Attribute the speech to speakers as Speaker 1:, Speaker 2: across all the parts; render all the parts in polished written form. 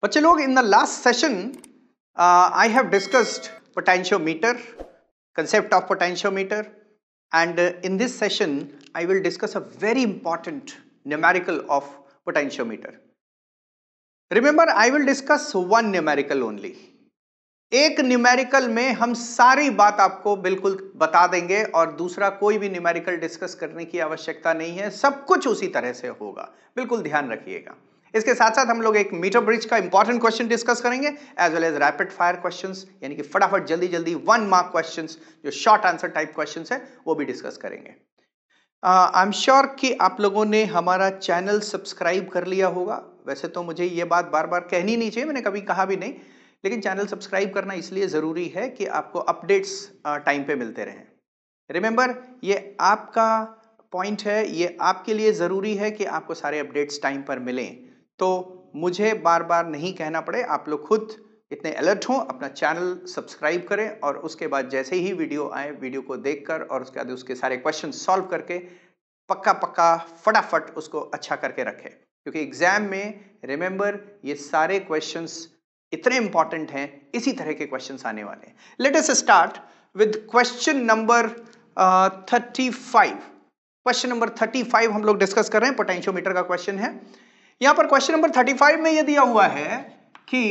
Speaker 1: बच्चे लोग, in the last session I have discussed potentiometer, concept of potentiometer, and in this session I will discuss a very important numerical of potentiometer. Remember, I will discuss one numerical only. एक numerical में हम सारी बात आपको बिल्कुल बता देंगे और दूसरा कोई भी न्यूमेरिकल डिस्कस करने की आवश्यकता नहीं है, सब कुछ उसी तरह से होगा, बिल्कुल ध्यान रखिएगा। इसके साथ साथ हम लोग एक मीटर ब्रिज का इंपॉर्टेंट क्वेश्चन डिस्कस करेंगे as well as rapid fire questions, यानी कि फटाफट जल्दी जल्दी 1 मार्क क्वेश्चंस, जो शॉर्ट आंसर टाइप क्वेश्चंस है वो भी डिस्कस करेंगे। आई एम श्योर कि आप लोगों ने हमारा चैनल सब्सक्राइब कर लिया होगा। वैसे तो मुझे ये बात बार बार कहनी नहीं चाहिए, मैंने कभी कहा भी नहीं, लेकिन चैनल सब्सक्राइब करना इसलिए ज़रूरी है कि आपको अपडेट्स टाइम पे मिलते रहें। रिमेंबर, ये आपका पॉइंट है, ये आपके लिए ज़रूरी है कि आपको सारे अपडेट्स टाइम पर मिलें, तो मुझे बार बार नहीं कहना पड़े, आप लोग खुद इतने अलर्ट हों, अपना चैनल सब्सक्राइब करें और उसके बाद जैसे ही वीडियो आए, वीडियो को देखकर और उसके बाद उसके सारे क्वेश्चन सॉल्व करके पक्का फटाफट उसको अच्छा करके रखें, क्योंकि एग्जाम में रिमेंबर ये सारे क्वेश्चंस इतने इंपॉर्टेंट हैं, इसी तरह के क्वेश्चंस आने वाले हैं। Let us start with question number 35। Question number 35 हम लोग डिस्कस कर रहे हैं, पोटेंशियोमीटर का क्वेश्चन है। यहां पर क्वेश्चन नंबर 35 में यह दिया हुआ है कि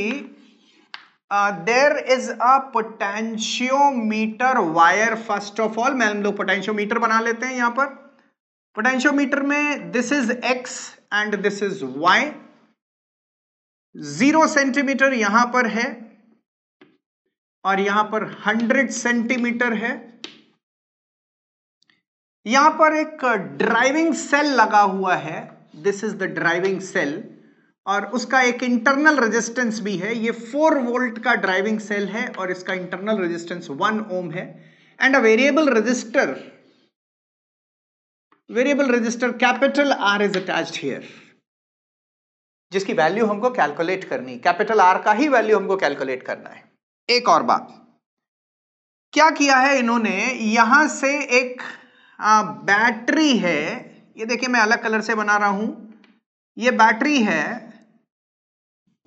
Speaker 1: there is a potentiometer wire. First of all हम लोग पोटेंशियोमीटर बना लेते हैं। यहां पर पोटेंशियोमीटर में this is X and this is Y. 0 centimetre यहां पर है और यहां पर 100 सेंटीमीटर है। यहां पर एक ड्राइविंग सेल लगा हुआ है, this is the driving cell, और उसका एक इंटरनल रेजिस्टेंस भी है। ये 4 वोल्ट का ड्राइविंग सेल है और इसका इंटरनल रेजिस्टेंस 1 ओम है। And a variable resistor capital R is attached here, जिसकी वैल्यू हमको कैलकुलेट करनी, कैपिटल आर का ही वैल्यू हमको कैलकुलेट करना है। एक और बात क्या किया है इन्होंने, यहां से एक बैटरी है, ये देखिए मैं अलग कलर से बना रहा हूं, ये बैटरी है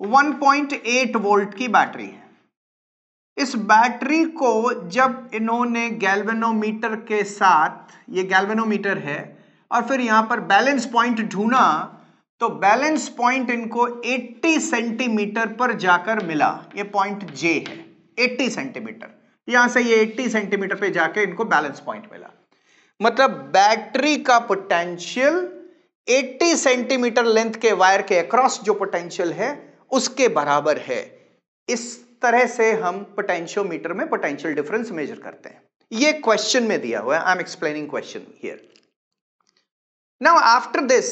Speaker 1: 1.8 वोल्ट की बैटरी है। इस बैटरी को जब इन्होंने गैल्वेनोमीटर के साथ, ये गैल्वेनोमीटर है, और फिर यहां पर बैलेंस पॉइंट ढूंढा, तो बैलेंस पॉइंट इनको 80 सेंटीमीटर पर जाकर मिला। ये पॉइंट जे है 80 सेंटीमीटर, यहां से ये 80 सेंटीमीटर पे जाके इनको बैलेंस पॉइंट मिला। मतलब बैटरी का पोटेंशियल 80 सेंटीमीटर लेंथ के वायर के अक्रॉस जो पोटेंशियल है उसके बराबर है। इस तरह से हम पोटेंशियोमीटर में पोटेंशियल डिफरेंस मेजर करते हैं। ये क्वेश्चन में दिया हुआ है, I am explaining question here. Now after this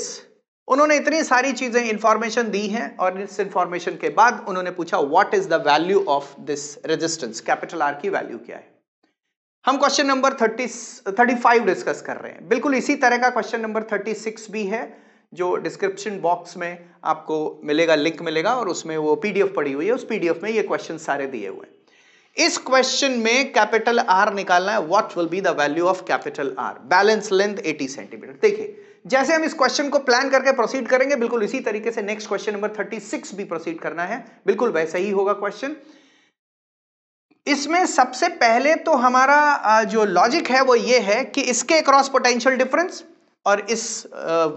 Speaker 1: उन्होंने इतनी सारी चीजें इंफॉर्मेशन दी हैं और इस इंफॉर्मेशन के बाद उन्होंने पूछा what is the value of this resistance, capital R की वैल्यू क्या है। हम क्वेश्चन नंबर 35 डिस्कस कर रहे हैं। बिल्कुल इसी तरह का क्वेश्चन नंबर 36 भी है, जो डिस्क्रिप्शन बॉक्स में आपको मिलेगा, लिंक मिलेगा, और उसमें वो पीडीएफ पड़ी हुई है, उस पीडीएफ में ये क्वेश्चन सारे दिए हुए हैं। इस क्वेश्चन में कैपिटल आर निकालना है, what will be the value of capital R, balance length 80 centimetre. देखिए जैसे हम इस क्वेश्चन को प्लान करके प्रोसीड करेंगे, बिल्कुल इसी तरीके से नेक्स्ट क्वेश्चन नंबर 36 भी प्रोसीड करना है, बिल्कुल वैसा ही होगा क्वेश्चन। इसमें सबसे पहले तो हमारा जो लॉजिक है वो ये है कि इसके क्रॉस पोटेंशियल डिफरेंस और इस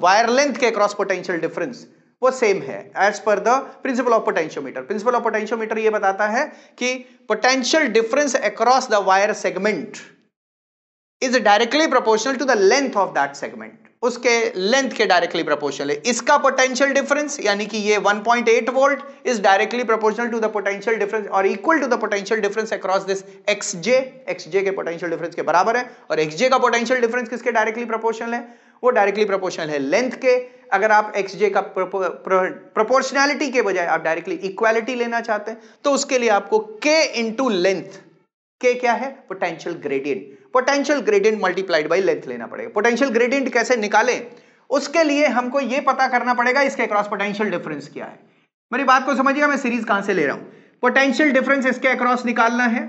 Speaker 1: वायर लेंथ के क्रॉस पोटेंशियल डिफरेंस वो सेम है एज पर the principle of potentiometer. Principle of potentiometer ये बताता है कि potential difference across the wire segment is directly proportional to the length of that segment, उसके लेंथ के डायरेक्टली प्रोपोर्शनल है। इसका पोटेंशियल डिफरेंस यानी कि ये 1.8 volt is directly proportional to the potential difference और equal to the potential difference across this XJ. XJ के potential difference के बराबर है, और एक्सजे का पोटेंशियल डिफरेंस किसके डायरेक्टली प्रोपोर्शनल है, वो डायरेक्टली प्रोपोर्शनल है लेंथ के। अगर आप एक्सजे का प्रोपोर्शनैलिटी के बजाय आप डायरेक्टली इक्वालिटी लेना चाहते हैं तो उसके लिए आपको के इंटू लेंथ, के क्या है, potential gradient, potential gradient multiplied by length लेना पड़ेगा। पोटेंशियल ग्रेडियंट कैसे निकालें, उसके लिए हमको यह पता करना पड़ेगा इसके क्रॉस पोटेंशियल डिफरेंस क्या है। मेरी बात को समझिएगा, मैं सीरीज कहां से ले रहा हूं। पोटेंशियल डिफरेंस इसके अक्रॉस निकालना है,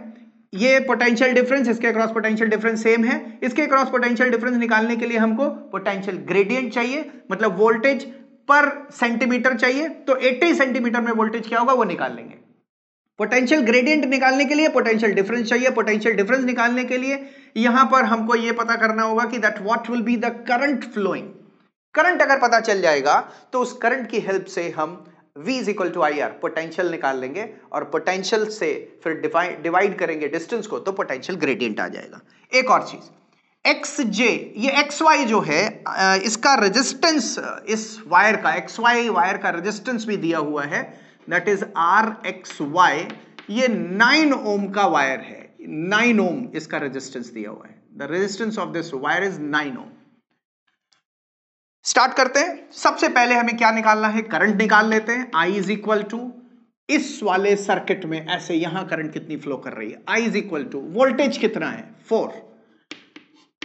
Speaker 1: ये पोटेंशियल डिफरेंस, इसके क्रॉस पोटेंशियल डिफरेंस सेम है। इसके क्रॉस पोटेंशियल डिफरेंस निकालने के लिए हमको पोटेंशियल ग्रेडियंट चाहिए, मतलब वोल्टेज पर सेंटीमीटर चाहिए, तो 80 सेंटीमीटर में वोल्टेज क्या होगा वो निकाल लेंगे। पोटेंशियल ग्रेडियंट निकालने के लिए पोटेंशियल डिफरेंस चाहिए। पोटेंशियल डिफरेंस निकालने के लिए यहां पर हमको यह पता करना होगा कि that what will be the current flowing. Current अगर पता चल जाएगा तो उस करंट की हेल्प से हम V is equal to I R potential निकाल लेंगे और पोटेंशियल से फिर डिवाइड करेंगे डिस्टेंस को, तो पोटेंशियल ग्रेडियंट आ जाएगा। एक और चीज एक्स जे, ये एक्स वाई जो है इसका रेजिस्टेंस, इस वायर का एक्स वाई वायर का रेजिस्टेंस भी दिया हुआ है, that is R X Y. ये 9 ओम का वायर है, 9 ओम इसका रेजिस्टेंस दिया हुआ है। The resistance of this wire is 9 ohm. Start करते हैं। सबसे पहले हमें क्या निकालना है, करंट निकाल लेते हैं। I इज इक्वल टू, इस वाले सर्किट में ऐसे यहां करंट कितनी फ्लो कर रही है, I is equal to voltage कितना है 4,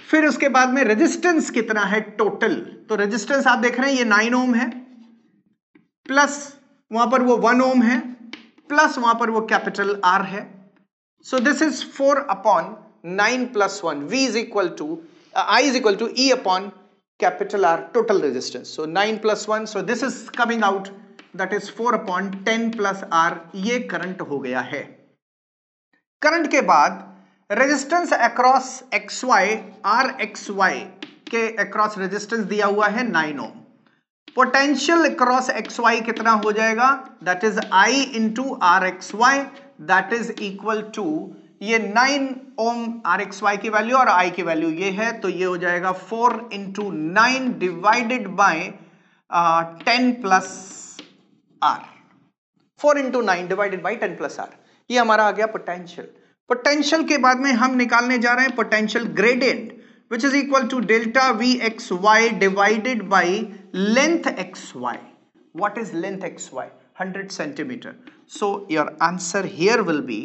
Speaker 1: फिर उसके बाद में रेजिस्टेंस कितना है टोटल। तो रेजिस्टेंस आप देख रहे हैं ये 9 ओम है, प्लस वहां पर वो 1 ओम है, प्लस वहां पर वो कैपिटल R है। So this is 4 upon 9 plus 1। V is equal to, I is equal to E upon capital R total resistance. So 9 plus 1, so this is coming out, that is 4 upon 10 plus R। ये current हो गया है। Current के बाद resistance across XY, RXY के across resistance दिया हुआ है 9 ओम। पोटेंशियल अक्रॉस XY कितना हो जाएगा, that is I into RXY, that is equal to ये 9 ओम RXY की वैल्यू और I की वैल्यू ये है, तो ये हो जाएगा 4 into 9 divided by 10 plus R। 4 into 9 divided by 10 plus R, ये हमारा आ गया पोटेंशियल। पोटेंशियल के बाद में हम निकालने जा रहे हैं potential gradient, which is equal to delta V XY divided by length XY। What is length XY? 100 centimetre. So your answer here will be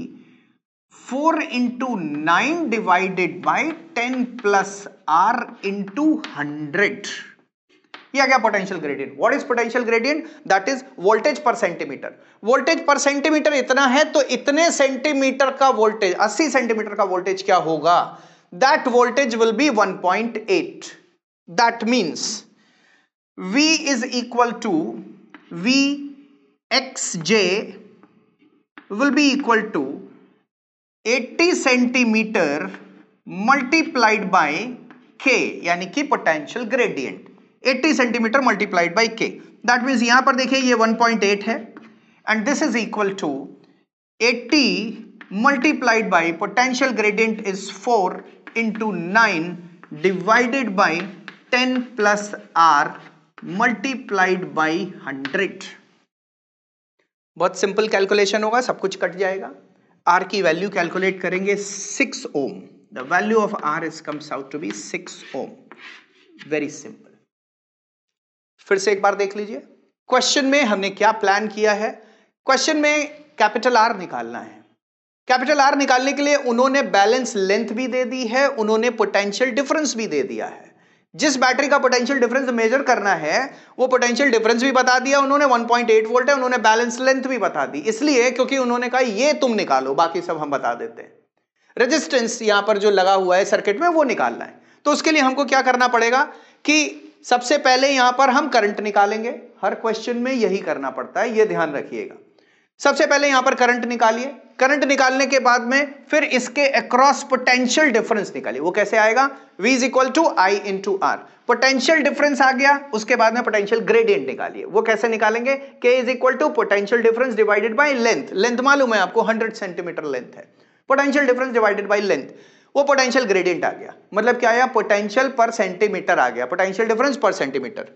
Speaker 1: 4 into 9 divided by 10 plus R into 100। ये आ गया potential gradient. What is potential gradient? That is voltage पर centimetre. Voltage पर centimetre इतना है, तो इतने centimetre का voltage, 80 centimetre का वोल्टेज क्या होगा? That voltage will be 1.8। That means V is equal to V XJ will be equal to 80 centimetre multiplied by K, यानी कि potential gradient 80 centimetre multiplied by K। That means यहां पर देखिए ये 1.8 है, and this is equal to 80 multiplied by potential gradient is 4 into 9 divided by 10 plus R multiplied by 100। बहुत simple calculation होगा, सब कुछ कट जाएगा। R की वैल्यू कैलकुलेट करेंगे 6 ohm. The value of R is comes out to be 6 ohm. Very simple. फिर से एक बार देख लीजिए, क्वेश्चन में हमने क्या प्लान किया है। क्वेश्चन में कैपिटल R निकालना है। कैपिटल R निकालने के लिए उन्होंने बैलेंस लेंथ भी दे दी है, उन्होंने पोटेंशियल डिफरेंस भी दे दिया है। जिस बैटरी का पोटेंशियल डिफरेंस मेजर करना है वो पोटेंशियल डिफरेंस भी बता दिया उन्होंने, 1.8 वोल्ट है, उन्होंने बैलेंस लेंथ भी बता दी। इसलिए क्योंकि उन्होंने कहा ये तुम निकालो, बाकी सब हम बता देते हैं। रेजिस्टेंस यहां पर जो लगा हुआ है सर्किट में वो निकालना है, तो उसके लिए हमको क्या करना पड़ेगा कि सबसे पहले यहां पर हम करंट निकालेंगे। हर क्वेश्चन में यही करना पड़ता है, ये ध्यान रखिएगा। सबसे पहले यहां पर करंट निकालिए। करंट निकालने के बाद में फिर इसके अक्रॉस पोटेंशियल डिफरेंस निकालिए। वो कैसे आएगा? V is equal to I into R। Potential difference आ गया, उसके बाद में पोटेंशियल ग्रेडियंट निकालिए। वो कैसे निकालेंगे? K is equal to potential difference divided by length. Length मालूम है आपको, 100 सेंटीमीटर लेंथ है। Potential difference divided by length, वो पोटेंशियल ग्रेडियंट आ गया। मतलब क्या आया? पोटेंशियल पर सेंटीमीटर आ गया, पोटेंशियल डिफरेंस पर सेंटीमीटर।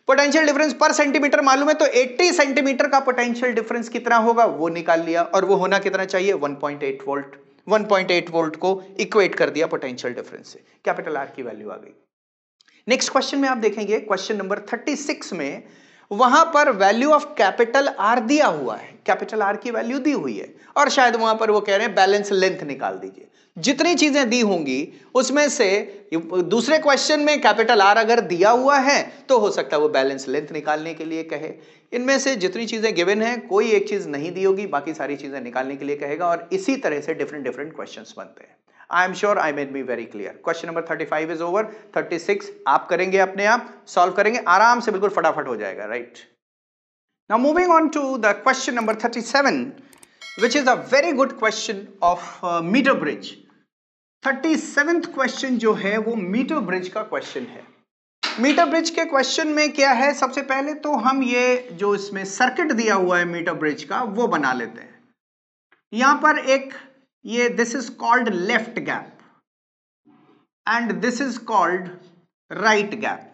Speaker 1: पोटेंशियल डिफरेंस पर सेंटीमीटर मालूम है, तो 80 सेंटीमीटर का पोटेंशियल डिफरेंस कितना होगा वो निकाल लिया, और वो होना कितना चाहिए? 1.8 वोल्ट। 1.8 वोल्ट को इक्वेट कर दिया पोटेंशियल डिफरेंस से, कैपिटल R की वैल्यू आ गई। नेक्स्ट क्वेश्चन में आप देखेंगे, क्वेश्चन नंबर 36 में वहां पर वैल्यू ऑफ कैपिटल R दिया हुआ है, कैपिटल R की वैल्यू दी हुई है, और शायद वहां पर वो कह रहे हैं बैलेंस लेंथ निकाल दीजिए। जितनी चीजें दी होंगी उसमें से दूसरे क्वेश्चन में कैपिटल R अगर दिया हुआ है तो हो सकता है वो बैलेंस लेंथ निकालने के लिए कहे। इनमें से जितनी चीजें गिवन है कोई एक चीज नहीं दी होगी, बाकी सारी चीजें निकालने के लिए कहेगा, और इसी तरह से डिफरेंट क्वेश्चंस बनते हैं। I am sure I made me very clear. Question number 35 is over. 36 आप करेंगे, अपने आप सॉल्व करेंगे आराम से, बिल्कुल फटाफट हो जाएगा. Right. Now moving on to the question number 37 which is a very good question of meter bridge. 37th question जो है वो मीटर ब्रिज का क्वेश्चन है. मीटर ब्रिज के क्वेश्चन में क्या है, सबसे पहले तो हम ये जो इसमें सर्किट दिया हुआ है मीटर ब्रिज का वो बना लेते हैं. यहां पर एक ये this is called left gap and this is called right gap.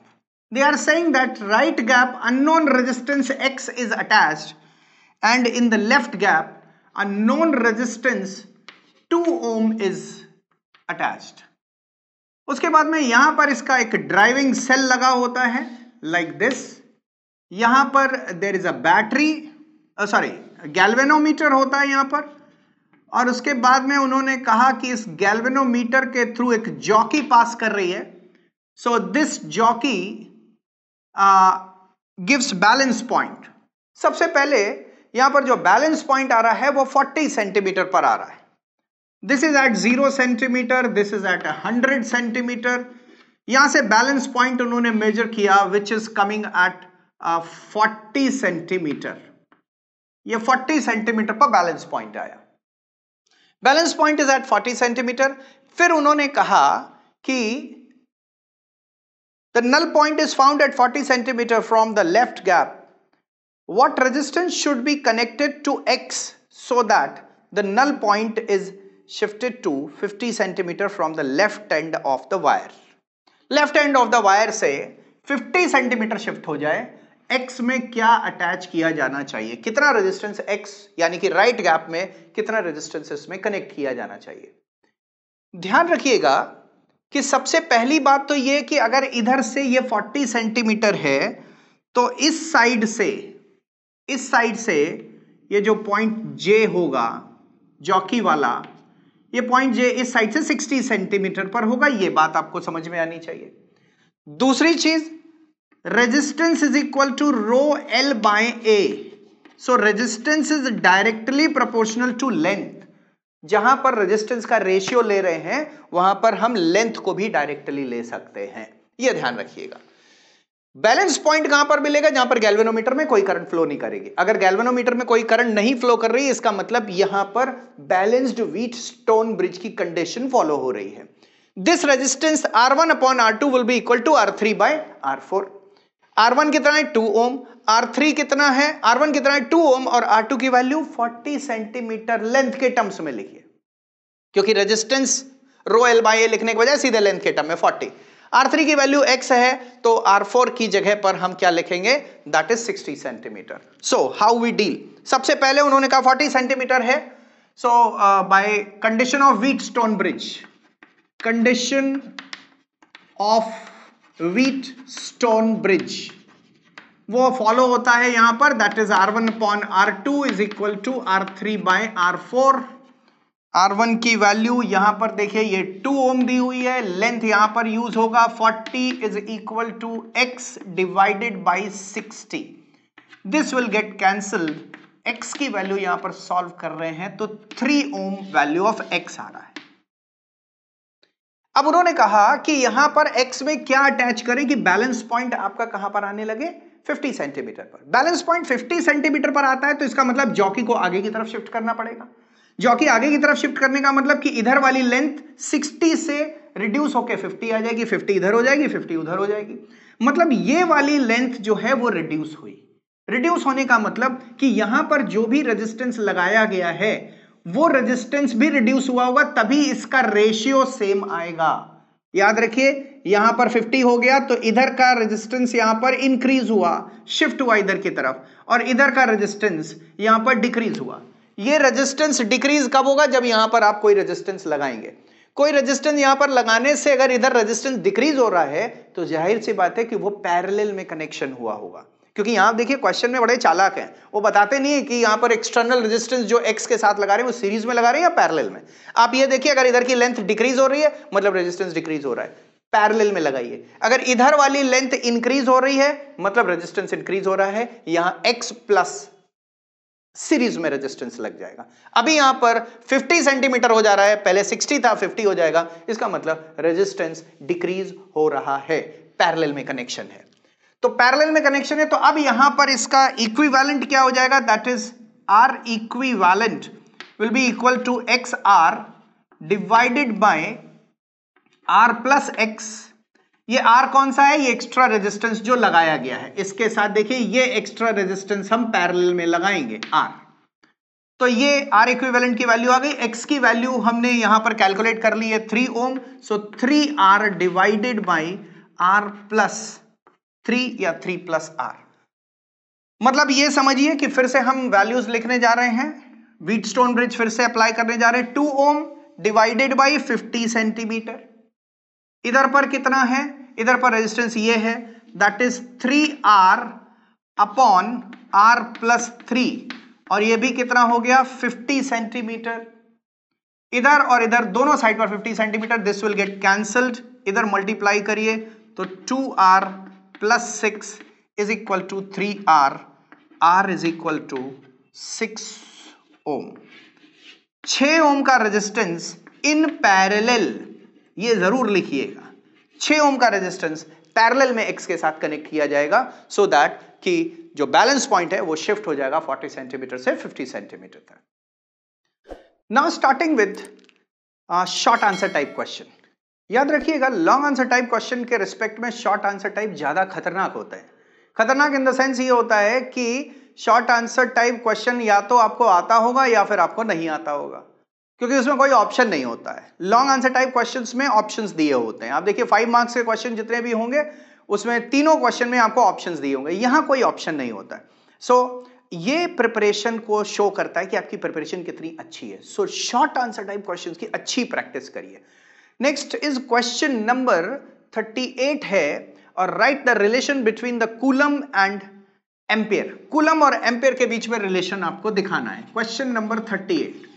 Speaker 1: They are saying that right gap unknown resistance X is attached and in the left gap a known resistance 2 ohm is attached. उसके बाद में यहां पर इसका एक driving cell लगा होता है like this. यहां पर there is a battery, galvanometer होता है यहां पर. और उसके बाद में उन्होंने कहा कि इस गैल्वेनोमीटर के थ्रू एक जॉकी पास कर रही है. So this jockey gives balance point. सबसे पहले यहां पर जो बैलेंस पॉइंट आ रहा है वो 40 सेंटीमीटर पर आ रहा है. This is at 0 centimetre, this is at 100 centimetre. यहां से बैलेंस पॉइंट उन्होंने मेजर किया which is coming at 40 centimetre. ये 40 सेंटीमीटर पर बैलेंस पॉइंट आया. Balance point is at 40 centimetre. फिर उन्होंने कहा कि the null point is found at 40 centimetre from the left gap. What resistance should be connected to X so that the null point is shifted to 50 centimeter from the left end of the wire. Left end of the wire से 50 centimetre shift हो जाए. X में क्या attach किया जाना चाहिए, कितना resistance X यानी कि राइट गैप में कितना रेजिस्टेंस इसमें कनेक्ट किया जाना चाहिए. ध्यान रखिएगा कि सबसे पहली बात तो ये कि अगर इधर से ये 40 सेंटीमीटर है तो इस साइड से ये जो पॉइंट J होगा जॉकी वाला, ये पॉइंट J इस साइड से 60 सेंटीमीटर पर होगा. ये बात आपको समझ में आनी चाहिए. दूसरी चीज, resistance is equal to rho L by A. So resistance is directly proportional to length. जहां पर रेजिस्टेंस का रेशियो ले रहे हैं वहां पर हम लेंथ को भी डायरेक्टली ले सकते हैं. यह ध्यान रखिएगा. बैलेंस पॉइंट कहां पर मिलेगा, जहां पर गैल्वेनोमीटर में कोई करंट फ्लो नहीं करेगी. अगर गैल्वेनोमीटर में कोई करंट नहीं फ्लो कर रही है इसका मतलब यहां पर बैलेंस्ड व्हीटस्टोन ब्रिज की कंडीशन फॉलो हो रही है. This resistance R1 upon R2 will be equal to R3 by R4. R1 कितना है 2 ओम, R3 कितना है, R1 कितना है 2 ओम और R2 की वैल्यू 40 सेंटीमीटर लेंथ के टर्म्स में लिखिए, क्योंकि resistance rho L by A लिखने के बजाय सीधे लेंथ के टर्म में 40. R3 की वैल्यू X है तो R4 की जगह पर हम क्या लिखेंगे, that is 60 centimetre. So how we deal. सबसे पहले उन्होंने कहा 40 सेंटीमीटर है. So by condition of Wheatstone bridge, condition of Wheatstone bridge वो फॉलो होता है यहां पर, that is R1 upon R2 is equal to R3 by R4. R1 की वैल्यू यहां पर देखिए ये 2 ओम दी हुई है, लेंथ यहां पर यूज होगा 40 is equal to X divided by 60. This will get cancelled. X की वैल्यू यहां पर सॉल्व कर रहे हैं तो 3 ओम वैल्यू ऑफ X आ रहा है. अब उन्होंने कहा कि यहां पर X में क्या अटैच करें कि बैलेंस पॉइंट आपका कहां पर आने लगे, 50 सेंटीमीटर पर. बैलेंस पॉइंट 50 सेंटीमीटर पर आता है तो इसका मतलब जॉकी को आगे की तरफ शिफ्ट करना पड़ेगा. जॉकी आगे की तरफ शिफ्ट करने का मतलब कि इधर वाली लेंथ 60 से रिड्यूस होके 50 आ जाएगी, 50 इधर हो जाएगी, 50 उधर हो जाएगी. मतलब ये वाली लेंथ जो है वो रिड्यूस हुई. रिड्यूस होने का मतलब कि यहां पर जो भी रेजिस्टेंस लगाया गया है वो रेजिस्टेंस भी रिड्यूस हुआ होगा, तभी इसका रेशियो सेम आएगा. याद रखिए यहां पर 50 हो गया तो इधर का रेजिस्टेंस यहां पर इंक्रीज हुआ, शिफ्ट हुआ इधर की तरफ, और इधर का रेजिस्टेंस यहां पर डिक्रीज हुआ. ये रेजिस्टेंस डिक्रीज कब होगा, जब यहां पर आप कोई रेजिस्टेंस लगाएंगे. कोई रेजिस्टेंस यहां पर लगाने से अगर इधर रेजिस्टेंस डिक्रीज हो रहा है तो जाहिर सी बात है कि वो पैरेलल में कनेक्शन हुआ होगा. क्योंकि यहां देखिए क्वेश्चन में बड़े चालाक हैं, वो बताते नहीं है कि यहां पर एक्सटर्नल रेजिस्टेंस जो X के साथ लगा रहे हैं वो सीरीज में लगा रहे हैं या पैरेलल में. आप ये देखिए अगर इधर की लेंथ डिक्रीज हो रही है मतलब रेजिस्टेंस डिक्रीज हो रहा है, पैरेलल में लगाइए. अगर इधर वाली लेंथ इंक्रीज हो रही है मतलब रेजिस्टेंस इंक्रीज हो रहा है. यहां X प्लस सीरीज में रेजिस्टेंस लग जाएगा। अभी यहां पर 50 सेंटीमीटर हो जा रहा है, पहले 60 था, 50 हो जाएगा, इसका मतलब रेजिस्टेंस डिक्रीज हो रहा है, पैरेलल में कनेक्शन है। तो पैरेलल में कनेक्शन है, तो अब यहां पर इसका इक्विवेलेंट क्या हो जाएगा, that is R equivalent will be equal to X R divided by R plus X. ये आर कौन सा है, ये एक्स्ट्रा रेजिस्टेंस जो लगाया गया है, इसके साथ देखिए ये एक्स्ट्रा रेजिस्टेंस हम पैरेलल में लगाएंगे आर। तो ये आर इक्विवेलेंट की वैल्यू आ गई, एक्स की वैल्यू हमने यहां पर कैलकुलेट कर ली है 3 ohm, so 3R divided by R plus 3 या 3 प्लस आर। मतलब ये समझिए कि फिर से हम वैल्यूज लिखने जा रहे हैं, व्हीटस्टोन ब्रिज फिर से अप्लाई करने जा रहे हैं, 2 ओम डिवाइडेड बाय 50 सेंटीमीटर। इधर पर कितना है, इधर पर रेजिस्टेंस ये है, that is 3R upon R plus 3, और ये भी कितना हो गया 50 सेंटीमीटर। इधर और इधर दोनों साइड पर 50 centimetre, this will get cancelled, इधर मल्टीप्लाई करिए तो 2R plus 6 is equal to 3R, R is equal to 6 ohm. 6 ohm का रेजिस्टेंस इन पैरेलल, ये जरूर लिखिएगा, 6 ओम का रेजिस्टेंस पैरेलल में एक्स के साथ कनेक्ट किया जाएगा, सो दैट कि जो बैलेंस पॉइंट है वो शिफ्ट हो जाएगा 40 सेंटीमीटर से 50 सेंटीमीटर तक। Now starting with short answer type question. याद रखिएगा, लॉन्ग आंसर टाइप क्वेश्चन के रिस्पेक्ट में शॉर्ट आंसर टाइप ज्यादा खतरनाक होता है। खतरनाक इन द सेंस ये होता है कि शॉर्ट आंसर टाइप क्वेश्चन या तो आपको आता होगा या फिर आपको नहीं आता होगा, क्योंकि उसमें कोई ऑप्शन नहीं होता है। लॉन्ग आंसर टाइप क्वेश्चंस में ऑप्शंस दिए होते हैं। आप देखिए 5 मार्क्स के क्वेश्चन जितने भी होंगे उसमें तीनों क्वेश्चन में आपको ऑप्शंस दिए होंगे, यहां कोई ऑप्शन नहीं होता है। सो ये प्रिपरेशन को शो करता है कि आपकी प्रिपरेशन कितनी अच्छी है। So short answer type questions की अच्छी प्रैक्टिस करिए। नेक्स्ट इज क्वेश्चन नंबर 38 है, और right the relation between the coulomb and ampere. Coulomb और एम्पियर के बीच में रिलेशन आपको दिखाना है। Question number 38,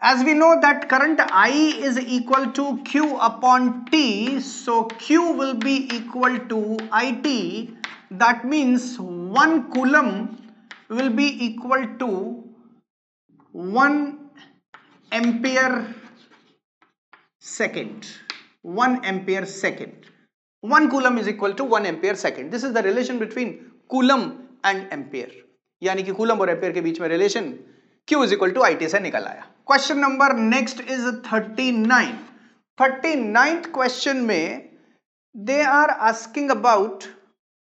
Speaker 1: as we know that current I is equal to Q upon T, so Q will be equal to IT. That means 1 coulomb will be equal to 1 ampere second. 1 ampere second. 1 coulomb is equal to 1 ampere second. This is the relation between coulomb and ampere. यानी कि coulomb और ampere के बीच में relation Q is equal to IT से निकल आया। Question number next is 39। 39th question में they are asking about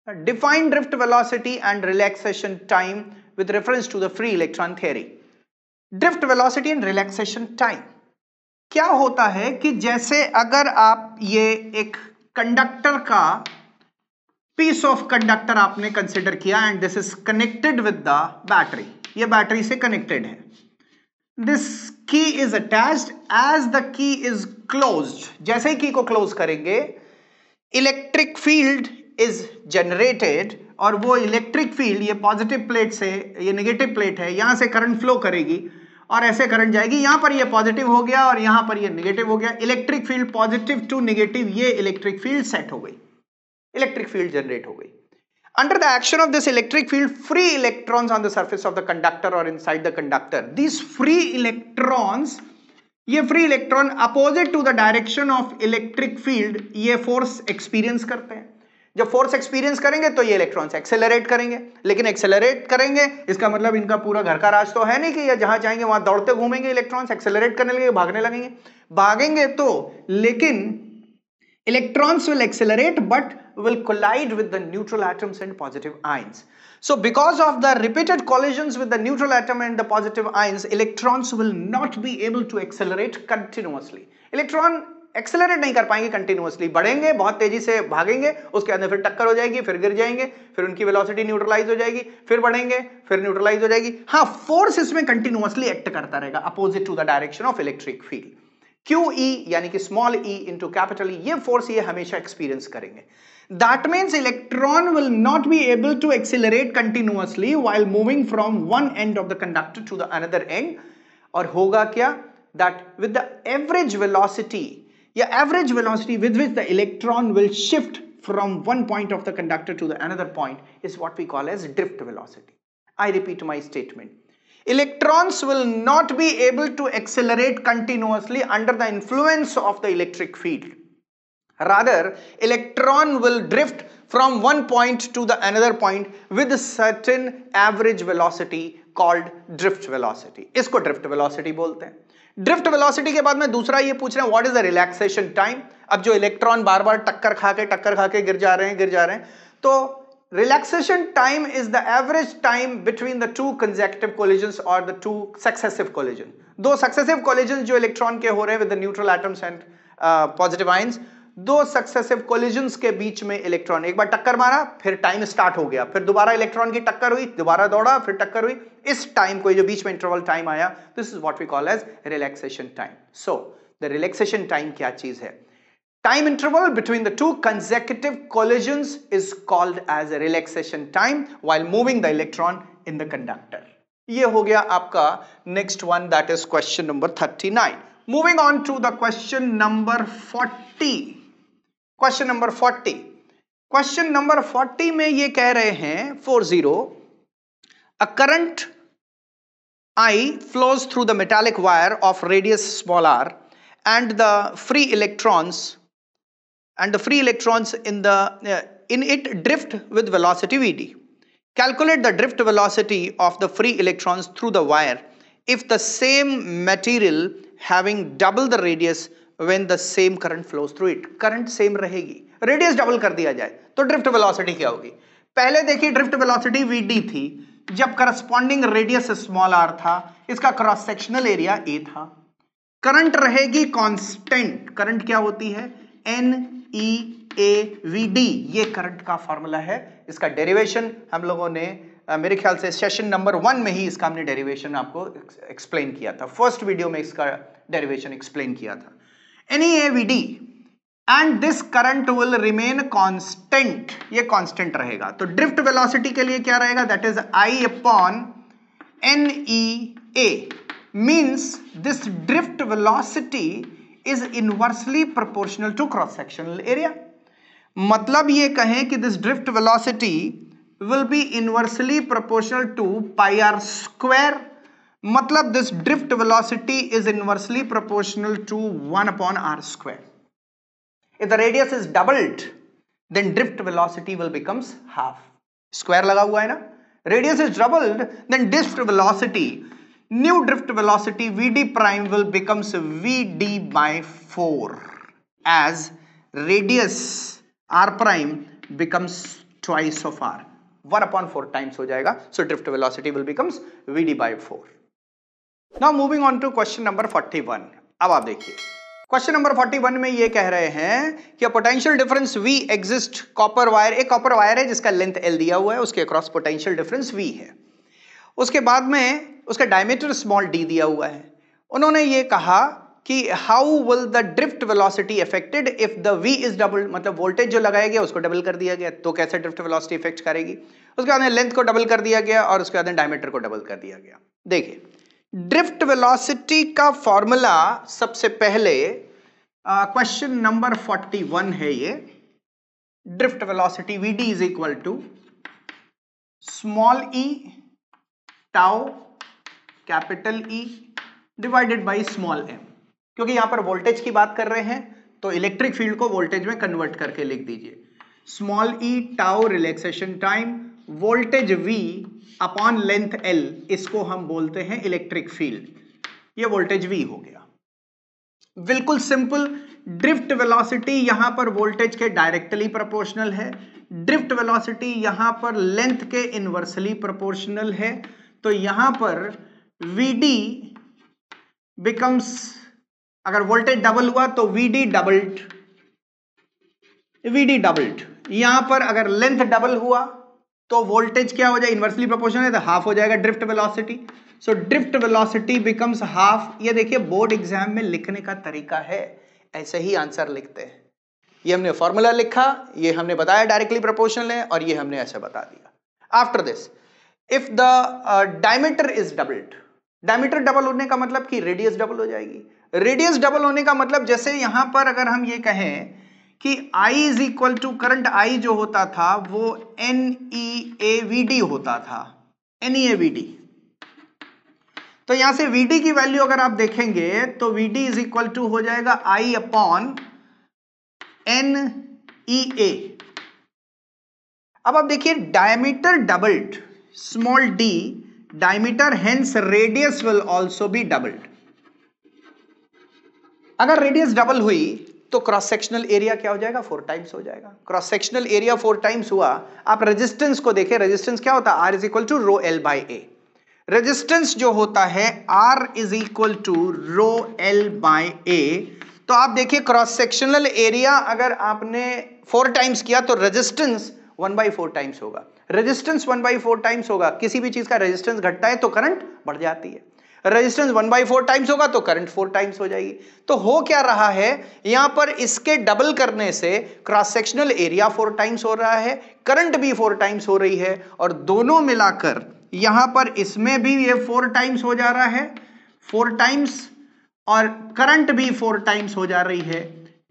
Speaker 1: define drift velocity and relaxation time with reference to the free electron theory. Drift velocity and relaxation time क्या होता है कि जैसे अगर आप ये एक कंडक्टर का पीस ऑफ कंडक्टर आपने कंसिडर किया and this is connected with the battery, ये बैटरी से कनेक्टेड है। This key is attached as the key is closed. जैसे ही की को क्लोज करेंगे इलेक्ट्रिक फील्ड इज जनरेटेड, और वो इलेक्ट्रिक फील्ड ये पॉजिटिव प्लेट से, ये नेगेटिव प्लेट है, यहां से करंट फ्लो करेगी और ऐसे करंट जाएगी, यहां पर ये पॉजिटिव हो गया और यहां पर ये नेगेटिव हो गया। Electric field positive to negative, ये इलेक्ट्रिक फील्ड सेट हो गई, इलेक्ट्रिक फील्ड जनरेट हो गई। Under the action of this electric field, free electrons on the surface of the conductor or inside the conductor. These free electrons, ये free electron opposite to the direction of electric field, ये force experience करते हैं। जब force experience करेंगे तो ये electrons accelerate करेंगे, लेकिन accelerate करेंगे इसका मतलब इनका पूरा घर का राज तो है नहीं कि ये जहां जाएंगे वहां दौड़ते घूमेंगे। electrons accelerate करने लगेंगे, भागने लगेंगे, भागेंगे तो, लेकिन electrons will accelerate but will collide with the neutral atoms and positive ions. So because of the repeated collisions with the neutral atom and the positive ions, electrons will not be able to accelerate continuously. Electron accelerate नहीं कर पाएंगे continuously, बढ़ेंगे, बहुत तेजी से भागेंगे, उसके अंदर फिर टक्कर हो जाएगी, फिर गिर जाएंगे, फिर उनकी वेलोसिटी न्यूट्रलाइज हो जाएगी, फिर बढ़ेंगे, फिर न्यूट्रलाइज हो जाएगी। हाँ, फोर्स इसमें कंटिन्यूअसली एक्ट करता रहेगा opposite to the direction of electric field. QE यानी कि small e into capital E, ये फोर्स ये हमेशा एक्सपीरियंस करेंगे। That means electron will not be able to accelerate continuously while moving from one end of the conductor to the another end. और होगा क्या? That with the average velocity, या average velocity with which the electron will shift from one point of the conductor to the another point is what we call as drift velocity. I repeat my statement. Electrons will not be able to accelerate continuously under the influence of the electric field. Rather, electron will drift from one point to the another point with a certain average velocity called drift velocity. इसको drift velocity बोलते हैं. Drift velocity के बाद में दूसरा ये पूछ रहे हैं what is the relaxation time. अब जो इलेक्ट्रॉन बार बार टक्कर खा के गिर जा रहे हैं, तो relaxation time is the average time between the two consecutive collisions और द टू सक्सेसिव कोलिजन. दो सक्सेसिव कोलिजन जो इलेक्ट्रॉन के हो रहे हैं with the neutral atoms and positive ions, दो सक्सेसिव कोलिजन्स के बीच में इलेक्ट्रॉन एक बार टक्कर मारा, फिर टाइम स्टार्ट हो गया, फिर दोबारा इलेक्ट्रॉन की टक्कर हुई, दोबारा दौड़ा, फिर टक्कर हुई. इस टाइम को जो बीच में इंटरवल टाइम आया, this is what we call as relaxation time. So the relaxation time क्या चीज है? Time interval between the two consecutive collisions is called as relaxation time while moving the electron in the conductor. ये हो गया आपका next one, that is question number 39. Moving on to the question number 40. Question number 40. Question number 40 में ये कह रहे हैं 40, a current I flows through the metallic wire of radius small r and the free electrons in it drift with velocity vd. Calculate the drift velocity of the free electrons through the wire if the same material having double the radius when the same current flows through it. Current same रहेगी, radius double कर दिया जाए तो drift velocity क्या होगी? पहले देखिए drift velocity vd थी जब करस्पॉन्डिंग रेडियस स्मॉल r था, इसका क्रॉस सेक्शनल एरिया a था. करंट रहेगी कांस्टेंट. करंट क्या होती है? NEAVD. ये करंट का फॉर्मूला है. इसका डेरिवेशन हम लोगों ने मेरे ख्याल से सेशन नंबर 1 में ही इसका हमने डेरिवेशन आपको एक्सप्लेन किया था. फर्स्ट वीडियो में इसका डेरिवेशन एक्सप्लेन किया था. NEAVD and this current will remain constant. ये कांस्टेंट रहेगा. तो ड्रिफ्ट वेलोसिटी के लिए क्या रहेगा? That is I upon NEA. means this drift velocity is inversely proportional to cross sectional area. मतलब ये कहें कि this drift velocity will be inversely proportional to pi r square. मतलब this drift velocity is inversely proportional to 1 upon r square. If the radius is doubled, then drift velocity will becomes half. Square लगा हुआ है ना? Radius is doubled, then drift velocity, new drift velocity Vd prime will becomes Vd by 4 as radius r prime becomes twice of r. 1 upon 4 times हो जाएगा. So drift velocity will becomes Vd by 4. Now moving on to question number 41. अब आप देखिए question number 41 में ये कह रहे हैं कि potential difference V exist copper wire. एक कॉपर वायर है जिसका लेंथ L दिया हुआ है, उसके अक्रॉस पोटेंशियल डिफरेंस V है. उसके बाद में उसका डायमीटर स्मॉल d दिया हुआ है. उन्होंने ये कहा कि how will the drift velocity affected if the V is double. मतलब वोल्टेज जो लगाया गया उसको डबल कर दिया गया, तो कैसे ड्रिफ्ट वेलोसिटी इफेक्ट करेगी. उसके बाद में लेंथ को डबल कर दिया गया और उसके बाद में डायमीटर को डबल कर दिया गया. देखिए ड्रिफ्ट वेलोसिटी का फॉर्मूला सबसे पहले क्वेश्चन नंबर 41 है. ये drift velocity Vd is equal to small e tau capital E divided by small m. क्योंकि यहां पर वोल्टेज की बात कर रहे हैं तो इलेक्ट्रिक फील्ड को वोल्टेज में कन्वर्ट करके लिख दीजिए. Small e tau relaxation time, voltage V upon length L, इसको हम बोलते हैं इलेक्ट्रिक फील्ड. ये वोल्टेज V हो गया. बिल्कुल सिंपल. ड्रिफ्ट वेलोसिटी यहां पर वोल्टेज के डायरेक्टली प्रोपोर्शनल है. ड्रिफ्ट वेलोसिटी यहां पर लेंथ के इनवर्सली प्रोपोर्शनल है. तो यहां पर Vd बिकम्स, अगर वोल्टेज डबल हुआ तो Vd डबल्ड. यहां पर अगर लेंथ डबल हुआ तो वोल्टेज क्या हो जाएगा? इनवर्सली प्रोपोर्शनल है तो हाफ हो जाएगा drift velocity. So drift velocity becomes half. ये देखिए बोर्ड एग्जाम में लिखने का तरीका है, ऐसे ही आंसर लिखते हैं. ये हमने फॉर्मूला लिखा, ये हमने बताया डायरेक्टली प्रोपोर्शनल है और ये हमने ऐसे बता दिया. After this if the diameter is doubled, diameter double होने का मतलब कि रेडियस डबल हो जाएगी. रेडियस डबल होने का मतलब जैसे यहां पर अगर हम ये कहें कि I is equal to current I जो होता था वो NEAVD होता था. NEAVD तो यहां से VD की वैल्यू अगर आप देखेंगे तो VD इज इक्वल टू हो जाएगा I अपॉन NEA। अब आप देखिए diameter doubled, small d diameter, hence radius will also be doubled. अगर रेडियस डबल हुई तो क्रॉस सेक्शनल एरिया क्या हो जाएगा? 4 टाइम्स हो जाएगा। क्रॉस सेक्शनल एरिया 4 टाइम्स हुआ। आप रेजिस्टेंस को देखें, रेजिस्टेंस क्या होता है? R is equal to rho L by A। Resistance जो होता है R is equal to rho L by A। तो आप देखिए क्रॉस सेक्शनल एरिया अगर आपने 4 टाइम्स किया तो रेजिस्टेंस 1/4 टाइम्स होगा। रेजिस्टेंस 1/4 टाइम्स होगा। किसी भी चीज का रेजिस्टेंस घटता है तो करंट बढ़ जाती है। रेजिस्टेंस 1/4 टाइम्स होगा तो करंट 4 टाइम्स हो जाएगी। तो हो क्या रहा है यहां पर, इसके डबल करने से क्रॉस सेक्शनल एरिया 4 टाइम्स हो रहा है, करंट भी 4 टाइम्स हो रही है, और दोनों मिलाकर यहां पर इसमें भी ये 4 टाइम्स हो जा रहा है, 4 टाइम्स, और करंट भी 4 टाइम्स हो जा रही है।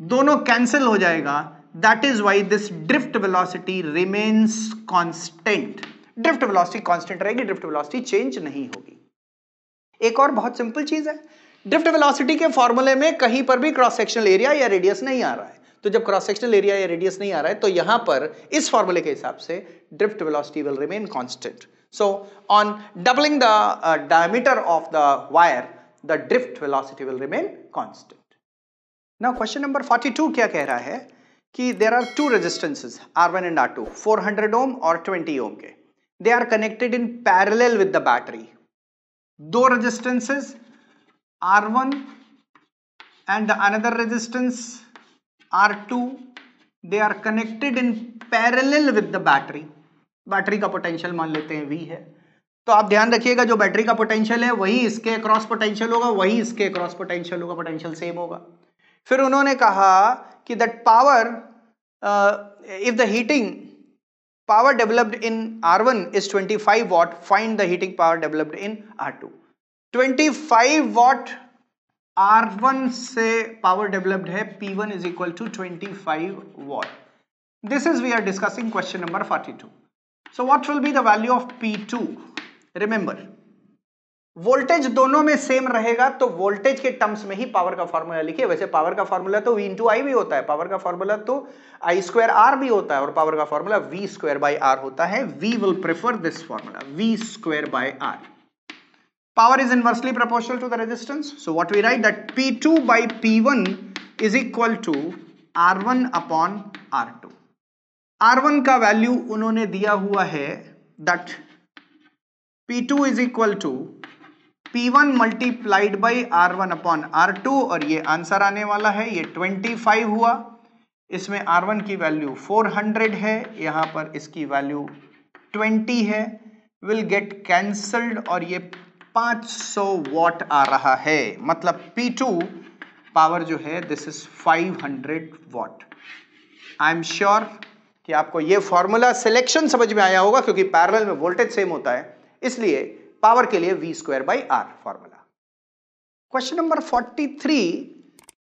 Speaker 1: दोनों कैंसिल हो जाएगा। That is why this drift velocity remains constant. Drift velocity constant रहेगी, ड्रिफ्ट वेलोसिटी चेंज नहीं होगी। एक और बहुत सिंपल चीज है, ड्रिफ्ट वेलोसिटी के फॉर्मूले में कहीं पर भी क्रॉस सेक्शनल एरिया या रेडियस नहीं आ रहा है। तो जब क्रॉस सेक्शनल एरिया या रेडियस नहीं आ रहा है तो यहां पर इस फॉर्मूले के हिसाब से drift velocity will remain constant. So on doubling the diameter of the wire the drift velocity will remain constant. Now question number 42 क्या कह रहा है कि there are 2 resistances R1 and R2, 400 ohm और 20 ओम के। They are connected in parallel with the battery. 2 resistances R1 and another resistance R2, they are connected in parallel with the battery। Battery का potential मान लेते हैं V है। तो आप ध्यान रखिएगा जो बैटरी का पोटेंशियल है वही इसके क्रॉस पोटेंशियल होगा, वही इसके क्रॉस पोटेंशियल होगा, पोटेंशियल सेम होगा। फिर उन्होंने कहा कि that power if the heating power developed in R1 is 25 watt, find the heating power developed in R2। 25 watt R1 से power developed है, P1 is equal to 25 watt। This is we are discussing question number 42। So what will be the value of P2? Remember, voltage दोनों में same रहेगा तो voltage के terms में ही power का formula लिखिए। वैसे पावर का फॉर्मूला तो V इंटू आई भी होता है, पावर का फॉर्मूला तो I स्क्वायर R भी होता है, और पावर का formula V square by R होता है। We will prefer this formula, V square by R। Power is inversely proportional to the resistance, so what we write that P2 by P1 is equal to R1 upon R2। R1 का value उन्होंने दिया हुआ है that P2 is equal to P1 multiplied by R1 upon R2, और ये answer आने वाला है, ये 25 हुआ। इसमें R1 की वैल्यू 400 है, यहां पर इसकी वैल्यू 20 है, विल गेट कैंसल्ड, और ये 500 वॉट आ रहा है। मतलब P2 पावर जो है this is 500 what. I am sure कि आपको ये फॉर्मूला सिलेक्शन समझ में आया होगा, क्योंकि पैरेलल में वोल्टेज सेम होता है, इसलिए पावर के लिए V square by R formula. Question number 43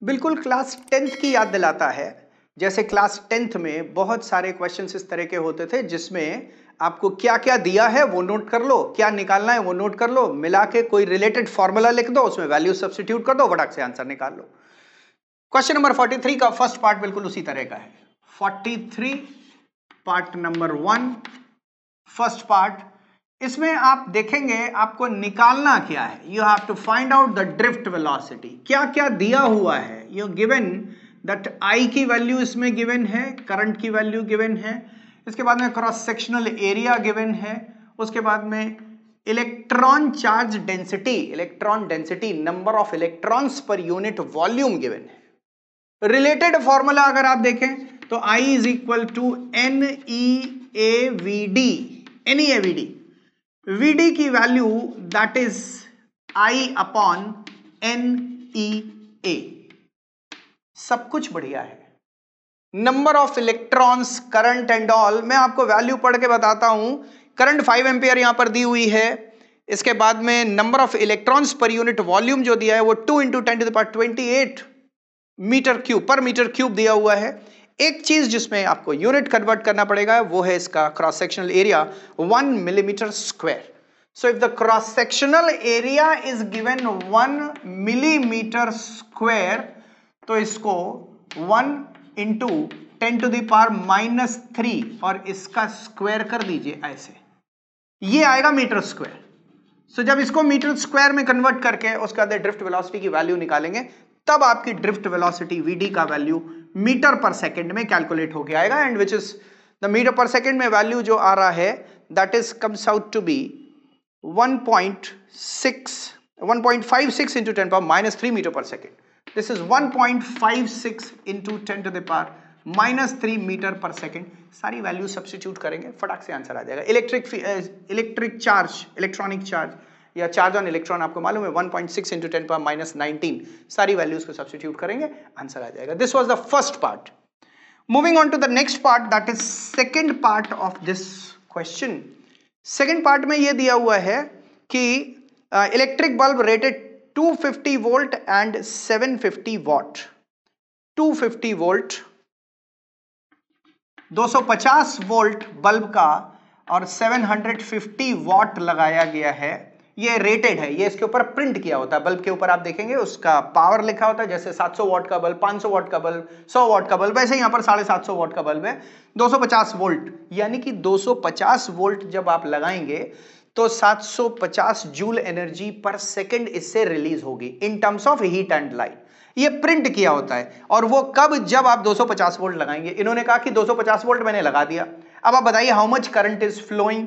Speaker 1: बिल्कुल क्लास 10th की याद दिलाता है। जैसे क्लास 10th में बहुत सारे क्वेश्चंस इस तरह के होते थे जिसमें आपको क्या क्या दिया है वो नोट कर लो, क्या निकालना है वो नोट कर लो, मिला के कोई रिलेटेड फॉर्मूला लिख दो, उसमें वैल्यू सब्स्टिट्यूट कर दो, फटाक से आंसर निकाल लो। क्वेश्चन नंबर 43 का फर्स्ट पार्ट बिल्कुल उसी तरह का है। 43 पार्ट नंबर 1 फर्स्ट पार्ट, इसमें आप देखेंगे आपको निकालना क्या है। You have to find out the drift velocity. क्या क्या दिया हुआ है, यू गिवन दैट I की वैल्यू इसमें गिवन है, करंट की वैल्यू गिवन है, इसके बाद में क्रॉस सेक्शनल एरिया गिवन है, उसके बाद में electron charge density, electron density, number of electrons पर यूनिट वॉल्यूम गिवन है। रिलेटेड फॉर्मूला अगर आप देखें तो I is equal to NEAVD। NEAVD, VD की value that is I upon NEA। सब कुछ बढ़िया है। Number of electrons, current and all, मैं आपको वैल्यू पढ़ के बताता हूं। करंट 5 एम्पियर यहां पर दी हुई है। इसके बाद में नंबर ऑफ इलेक्ट्रॉन्स पर यूनिट वॉल्यूम जो दिया है वो 2 × 10⁻28 मीटर क्यूब पर मीटर क्यूब दिया हुआ है। एक चीज जिसमें आपको यूनिट कन्वर्ट करना पड़ेगा वो है इसका cross sectional area, 1 millimetre square. So if the cross sectional area is given 1 millimeter square, तो इसको 1 into 10 to the power -3 और इसका स्क्वायर कर दीजिए ऐसे, ये आएगा मीटर स्क्वायर। सो जब इसको मीटर स्क्वायर में कन्वर्ट करके उसके बाद ड्रिफ्ट वेलोसिटी की वैल्यू निकालेंगे, तब आपकी ड्रिफ्ट वेलोसिटी vd का वैल्यू मीटर पर सेकेंड में कैलकुलेट होके आएगा, and which is the metre पर सेकेंड में वैल्यू जो आ रहा है that is comes out to be 1.56 into 10 power -3 meter per second. This is 1.56 into 10 to the power -3 meter per second. सारी वैल्यू सब्स्टिट्यूट करेंगे, फटाक से आंसर आ जाएगा। इलेक्ट्रिक चार्ज, इलेक्ट्रॉनिक चार्ज या चार्ज ऑन इलेक्ट्रॉन आपको मालूम है 1.6 into 10 power -19, सारी वैल्यूज को सब्स्टिट्यूट करेंगे, आंसर आ जाएगा। This was the first part. Moving on to the next part, that is second part of this question. Second part में यह दिया हुआ है कि electric bulb rated 250 volt and 750 watt. 250 volt 250 volt bulb का और 750 वॉट लगाया गया है। ये रेटेड है, ये इसके ऊपर प्रिंट किया होता है। बल्ब के ऊपर आप देखेंगे उसका पावर लिखा होता है, जैसे 700 वॉट का बल्ब, 500 वॉट का बल्ब, 100 वॉट का बल्ब, वैसे यहाँ पर 750 वॉट का बल्ब है। 250 वोल्ट यानी कि 250 वोल्ट जब आप लगाएंगे तो 750 जूल एनर्जी पर सेकेंड इससे रिलीज होगी in terms of heat and light. ये प्रिंट किया होता है, और वो कब, जब आप 250 वोल्ट लगाएंगे। इन्होंने कहा कि 250 वोल्ट मैंने लगा दिया, अब आप बताइए how much current is flowing.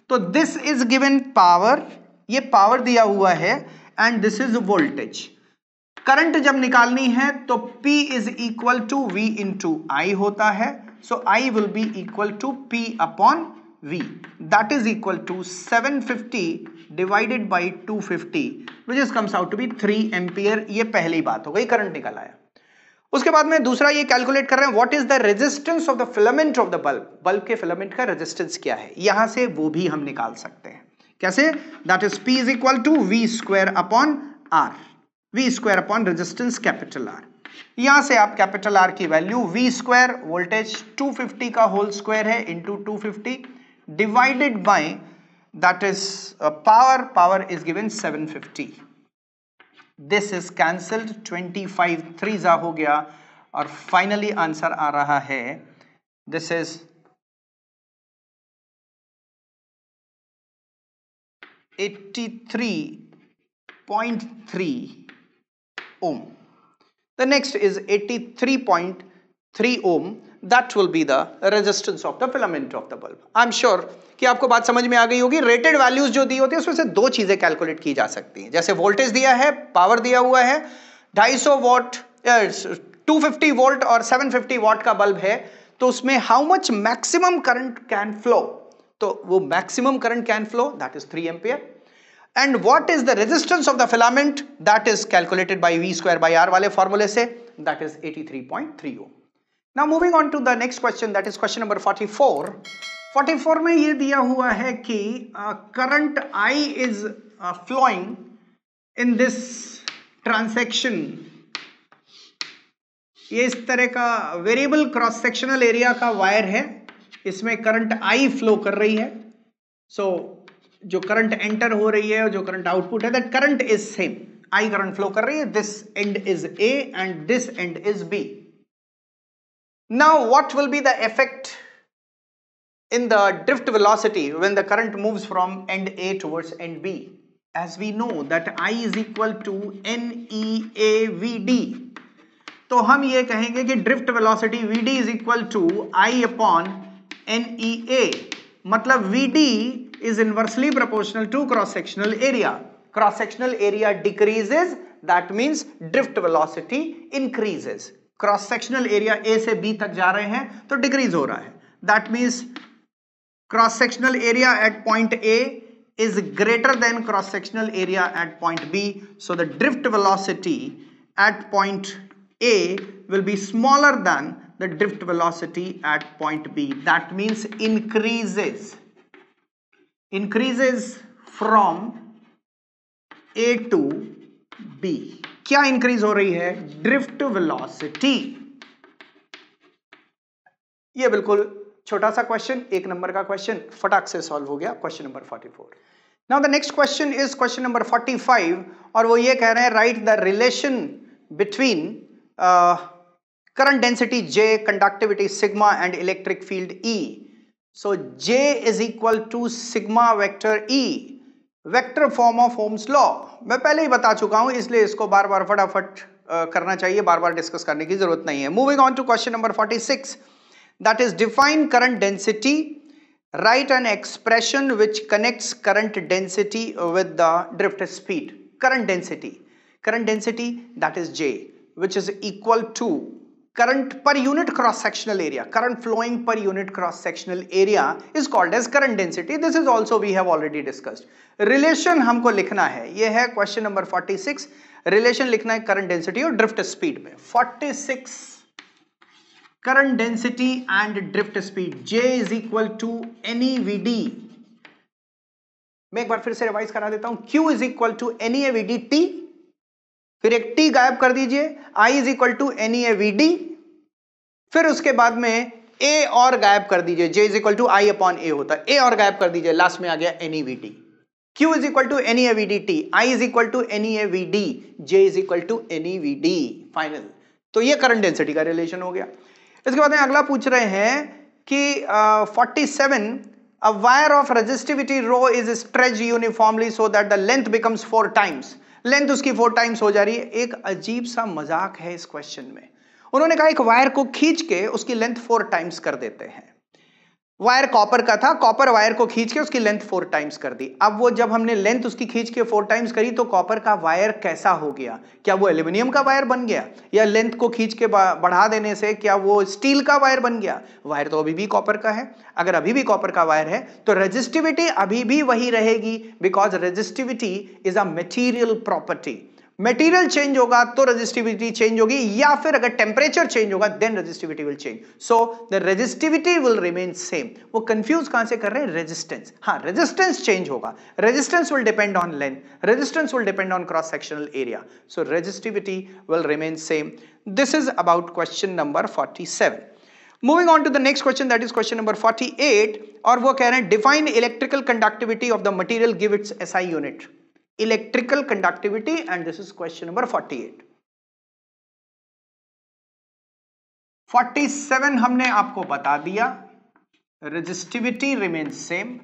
Speaker 1: तो दिस इज गिवन पावर, ये पावर दिया हुआ है, and this is voltage. Current जब निकालनी है तो P is equal to V into I होता है, so I will be equal to P upon V, that is equal to 750 divided by 250 which is comes out to be 3 ampere. ये पहली बात हो गई, करंट निकल आया। उसके बाद में दूसरा ये कैलकुलेट कर रहे हैं what is the resistance of the filament of the bulb. Bulb के फिलामेंट का रेजिस्टेंस क्या है, यहां से वो भी हम निकाल सकते हैं। कैसे? That is P is equal to V square upon R, V square upon resistance capital R। यहां से आप कैपिटल R की वैल्यू V स्क्वायर, वोल्टेज 250 का होल स्क्वायर है into 250 divided by that is power is given 750। This is cancelled, 25 3 हो गया, और finally answer आ रहा है this is 83.3 ohm. The next is 83.3 ohm. That will be the resistance of the filament of the bulb. I'm sure कि आपको बात समझ में आ गई होगी। रेटेड वैल्यूज जो दी होती है उसमें से दो चीजें कैलकुलेट की जा सकती हैं, जैसे वोल्टेज दिया है, पावर दिया हुआ है, 250 वॉट 250 वोल्ट और 750 वॉट का बल्ब है, तो उसमें how much maximum current can flow. तो वो maximum current can flow that is 3 ampere, and what is the resistance of the filament that is calculated by V square by R वाले फॉर्मूले से, that is 83.3 ohm. Now moving on to the next question, that is question number 44। 44 में ये दिया हुआ है कि current I is flowing in this transection. ये इस तरह का वेरिएबल क्रॉस सेक्शनल एरिया का वायर है, इसमें करंट I फ्लो कर रही है। सो जो करंट एंटर हो रही है और जो करंट आउटपुट है, that current is same. I current flow कर रही है, this and is A and this and is B। Now what will be the effect in the drift velocity when the current moves from end A towards end B? As we know that I is equal to NEAVD, तो हम ये कहेंगे कि drift velocity VD is equal to I upon NEA, मतलब VD is inversely proportional to cross sectional area. Cross sectional area decreases, that means drift velocity increases. Cross sectional area A से B तक जा रहे हैं तो decrease हो रहा है, that means cross sectional area at point A is greater than cross sectional area at point B, so the drift velocity at point A will be smaller than the drift velocity at point B. That means increases from A to B. क्या increase हो रही है? Drift velocity. ये बिल्कुल छोटा सा question, 1 number का question, फटाक से सॉल्व हो गया। Question number 44, now the next question is question number 45 और वो ये कह रहे हैं right the relation between current density J, conductivity sigma and electric field E. So J is equal to sigma vector E, vector form of Ohm's law. मैं पहले ही बता चुका हूं इसलिए इसको बार बार फटाफट करना चाहिए, बार बार डिस्कस करने की जरूरत नहीं है. Moving on to question number 46, that is define current density. Write an expression which connects current density with the drift speed. Current density that is J, which is equal to current per unit cross sectional area. Current flowing per unit cross sectional area is called as current density. This is also we have already discussed. Relation हमको लिखना है, ये है question number 46. Relation लिखना है current density और drift speed में. 46 current density and drift speed. J is equal to NEVD. मैं एक बार फिर से रिवाइज करा देता हूं. Q is equal to NEVD T. फिर एक T गायब कर दीजिए. I is equal to NEVD. फिर उसके बाद में A और गायब कर दीजिए. J is equal to I upon A होता है. A और गायब कर दीजिए. लास्ट में आ गया NEVD. Q is equal to NEVD T. I is equal to NEVD. J is equal to NEVD. Final. तो ये करंट डेंसिटी का रिलेशन हो गया. इसके बाद में अगला पूछ रहे हैं कि 47 a wire of resistivity rho is stretched uniformly so that the length becomes 4 times. Length उसकी 4 टाइम्स हो जा रही है. एक अजीब सा मजाक है इस क्वेश्चन में. उन्होंने कहा एक वायर को खींच के उसकी लेंथ 4 टाइम्स कर देते हैं. वायर कॉपर का था, कॉपर वायर को खींच के उसकी लेंथ 4 टाइम्स कर दी. अब वो जब हमने लेंथ उसकी खींच के 4 टाइम्स करी तो कॉपर का वायर कैसा हो गया? क्या वो एल्यूमिनियम का वायर बन गया, या लेंथ को खींच के बढ़ा देने से क्या वो स्टील का वायर बन गया? वायर तो अभी भी कॉपर का है. अगर अभी भी कॉपर का वायर है तो रेजिस्टिविटी अभी भी वही रहेगी, because resistivity is a material property. Material change होगा तो रेजिस्टिविटी चेंज होगी, या फिर अगर टेम्परेचर चेंज होगा then resistivity will change. So the resistivity will remain same. वो कंफ्यूज कहां से कर रहे हैं? रेजिस्टेंस. हाँ, रेजिस्टेंस चेंज होगा. Resistance will depend on length, resistance will depend on cross sectional area. So resistivity will remain same. This is about question number 47. Moving on to the next question, that is question number 48, और वो कह रहे हैं define electrical conductivity of the material, give its SI unit. Electrical conductivity, and this is question number 48. 47 हमने आपको बता दिया. Resistivity remains same.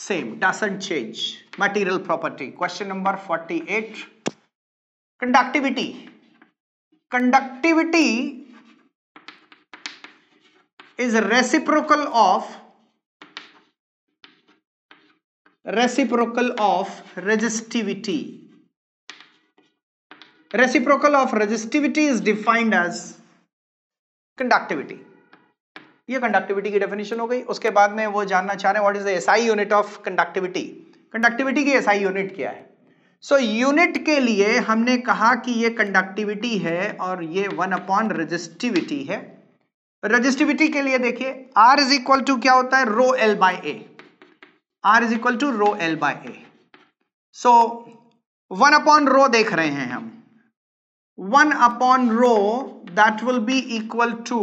Speaker 1: Same, doesn't change. Material property. Question number 48. Conductivity. Conductivity is reciprocal of resistivity. Reciprocal of resistivity is defined as conductivity. ये conductivity की definition हो गई. उसके बाद में वो जानना चाह रहे हैं what is the SI unit of conductivity. Conductivity की एसआई यूनिट क्या है? सो यूनिट के लिए हमने कहा कि ये कंडक्टिविटी है और ये 1 अपॉन रेजिस्टिविटी है. रेजिस्टिविटी के लिए देखिए R इज इक्वल टू क्या होता है? Rho L by A. R is equal to rho L by A. So 1 upon rho देख रहे हैं हम. 1 upon rho that will be equal to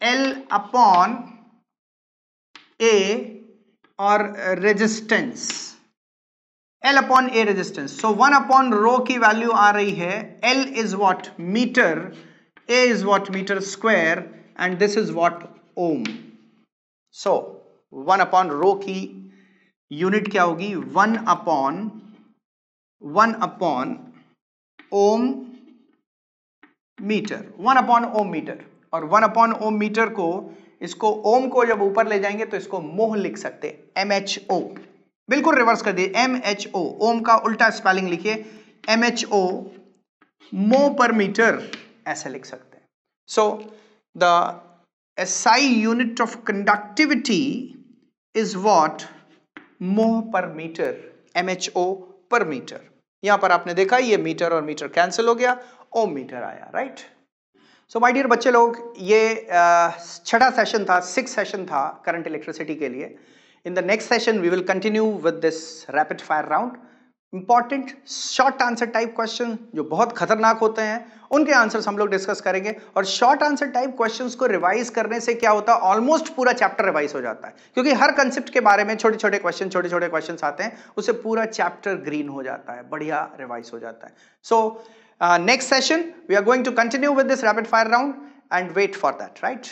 Speaker 1: L upon A और resistance. L upon A resistance. So 1 upon rho की value आ रही है. L is what? Meter. A is what? Meter square. And this is what? Ohm. So 1 upon rho की unit क्या होगी? 1 upon ओम metre. 1 upon ओम metre. और 1 upon ओम metre को, इसको ओम को जब ऊपर ले जाएंगे तो इसको मोह लिख सकते हैं. MHO. बिल्कुल रिवर्स कर दिए. MHO. ओम का उल्टा स्पेलिंग लिखिए. MHO मो पर मीटर ऐसे लिख सकते हैं. So the SI unit of conductivity is what? मोह पर मीटर. MHO पर मीटर. यहां पर आपने देखा ये मीटर और मीटर कैंसिल हो गया, ओम मीटर आया. राइट. सो माय डियर बच्चे लोग, ये 6वां सेशन था, 6th सेशन था करंट इलेक्ट्रिसिटी के लिए. In the next session we will continue with this rapid fire round. Important short answer type question जो बहुत खतरनाक होते हैं उनके आंसर्स हम लोग डिस्कस करेंगे। और शॉर्ट आंसर टाइप क्वेश्चंस को रिवाइज करने से क्या होता है, ऑलमोस्ट पूरा चैप्टर रिवाइज हो जाता है, क्योंकि हर कंसेप्ट के बारे में छोटे छोटे क्वेश्चन आते हैं, उससे पूरा चैप्टर ग्रीन हो जाता है, बढ़िया रिवाइज हो जाता है। So next session we are going to continue with this rapid fire round and wait for that, right.